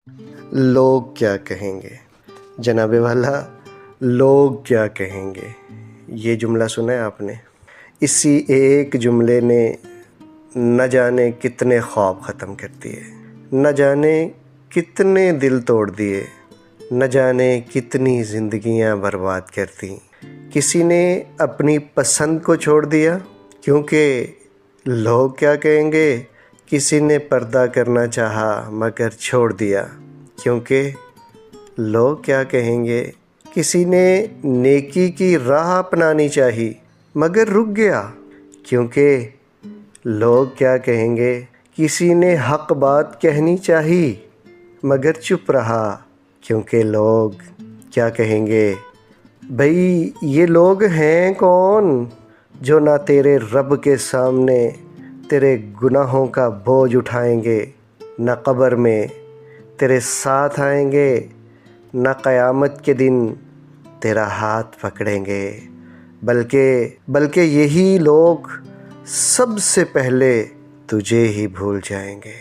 لوگ کیا کہیں گے؟ جناب والا، لوگ کیا کہیں گے؟ یہ جملہ سنا ہے آپ نے؟ اسی ایک جملے نے نہ جانے کتنے خواب ختم کر دیے، نہ جانے کتنے دل توڑ دیے، نہ جانے کتنی زندگیاں برباد کر دیں۔ کسی نے اپنی پسند کو چھوڑ دیا کیونکہ لوگ کیا کہیں گے، کسی نے پردہ کرنا چاہا مگر چھوڑ دیا کیونکہ لوگ کیا کہیں گے، کسی نے نیکی کی راہ اپنانی چاہی مگر رک گیا کیونکہ لوگ کیا کہیں گے، کسی نے حق بات کہنی چاہی مگر چپ رہا کیونکہ لوگ کیا کہیں گے۔ بھئی یہ لوگ ہیں کون جو نہ تیرے رب کے سامنے تیرے گناہوں کا بوجھ اٹھائیں گے، نہ قبر میں تیرے ساتھ آئیں گے، نہ قیامت کے دن تیرا ہاتھ پکڑیں گے، بلکہ یہی لوگ سب سے پہلے تجھے ہی بھول جائیں گے۔